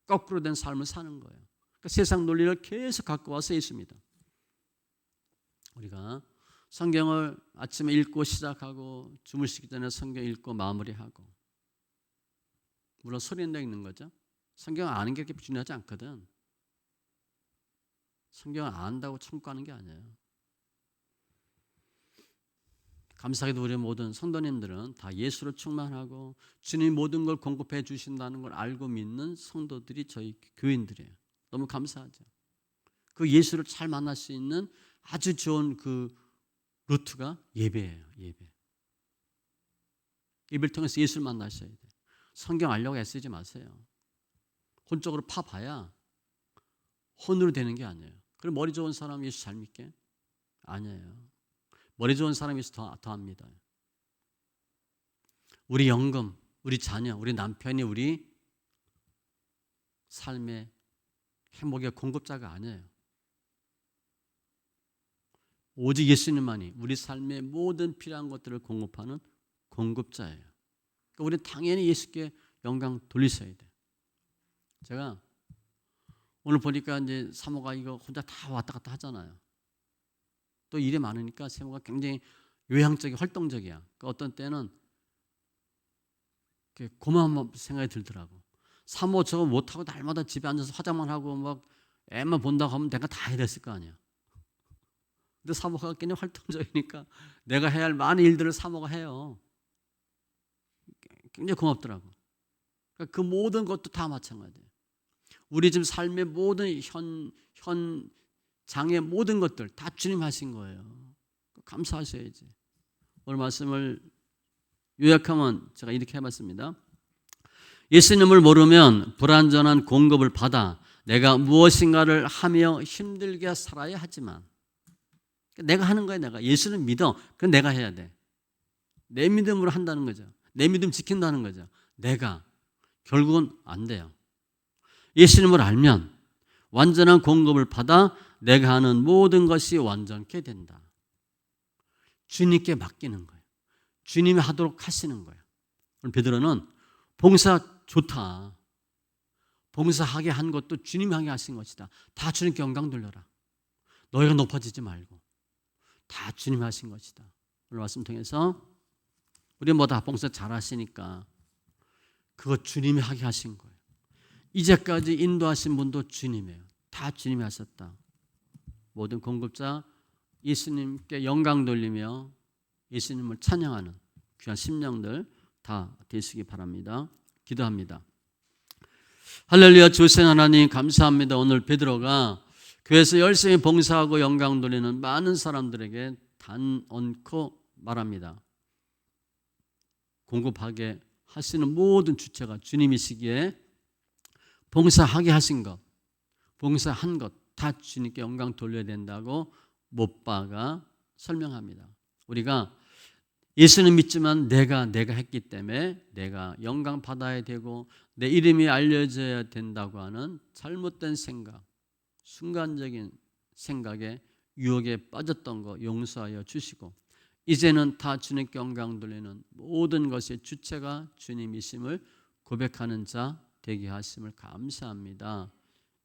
거꾸로 된 삶을 사는 거예요. 그러니까 세상 논리를 계속 갖고 와서 있습니다. 우리가 성경을 아침에 읽고 시작하고 주무시기 전에 성경 읽고 마무리하고, 물론 소리 내 읽는 거죠. 성경을 아는 게 그렇게 중요하지 않거든. 성경을 안다고 참고하는 게 아니에요. 감사하게도 우리 모든 성도님들은 다 예수로 충만하고 주님이 모든 걸 공급해 주신다는 걸 알고 믿는 성도들이 저희 교인들이에요. 너무 감사하죠. 그 예수를 잘 만날 수 있는 아주 좋은 그 루트가 예배예요. 예배를 통해서 예수를 만나셔야 돼요. 성경 알려고 애쓰지 마세요. 혼적으로 파봐야 혼으로 되는 게 아니에요. 그럼 머리 좋은 사람 예수 잘 믿게? 아니에요. 머리 좋은 사람이 더합니다. 우리 연금, 우리 자녀, 우리 남편이 우리 삶의 행복의 공급자가 아니에요. 오직 예수님만이 우리 삶의 모든 필요한 것들을 공급하는 공급자예요. 그러니까 우리는 당연히 예수께 영광 돌리셔야 돼요. 제가 오늘 보니까 이제 사모가 이거 혼자 다 왔다 갔다 하잖아요. 또 일이 많으니까 세모가 굉장히 외향적이고 활동적이야. 그러니까 어떤 때는 고마운 생각이 들더라고. 사모 저거 못하고 날마다 집에 앉아서 화장만 하고 막 애만 본다고 하면 내가 다 해야 됐을 거 아니야. 근데 사모가 굉장히 활동적이니까 내가 해야 할 많은 일들을 사모가 해요. 굉장히 고맙더라고. 그러니까 그 모든 것도 다 마찬가지예요. 우리 지금 삶의 모든 장의 모든 것들 다 주님 하신 거예요. 감사하셔야지. 오늘 말씀을 요약하면 제가 이렇게 해봤습니다. 예수님을 모르면 불완전한 공급을 받아 내가 무엇인가를 하며 힘들게 살아야 하지만, 내가 하는 거야. 내가 예수는 믿어. 그건 내가 해야 돼. 내 믿음으로 한다는 거죠. 내 믿음 지킨다는 거죠. 내가 결국은 안 돼요. 예수님을 알면 완전한 공급을 받아 내가 하는 모든 것이 완전케 된다. 주님께 맡기는 거예요. 주님이 하도록 하시는 거예요. 오늘 베드로는 봉사 좋다. 봉사하게 한 것도 주님이 하게 하신 것이다. 다 주님께 영광 돌려라. 너희가 높아지지 말고 다 주님이 하신 것이다. 오늘 말씀 통해서 우리 뭐 다 봉사 잘 하시니까 그거 주님이 하게 하신 거예요. 이제까지 인도하신 분도 주님이에요. 다 주님이 하셨다. 모든 공급자 예수님께 영광 돌리며 예수님을 찬양하는 귀한 심령들 다 되시기 바랍니다. 기도합니다. 할렐루야. 주신 하나님 감사합니다. 오늘 베드로가 교회에서 열심히 봉사하고 영광 돌리는 많은 사람들에게 단언코 말합니다. 공급하게 하시는 모든 주체가 주님이시기에 봉사하게 하신 것, 봉사한 것 다 주님께 영광 돌려야 된다고 못 박아 설명합니다. 우리가 예수는 믿지만 내가 했기 때문에 내가 영광 받아야 되고 내 이름이 알려져야 된다고 하는 잘못된 생각, 순간적인 생각에 유혹에 빠졌던 거 용서하여 주시고, 이제는 다 주님께 영광 돌리는 모든 것의 주체가 주님이심을 고백하는 자 되게 하심을 감사합니다.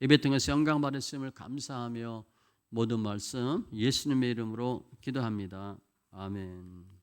예배 통해서 영광 받으심을 감사하며 모든 말씀 예수님의 이름으로 기도합니다. 아멘.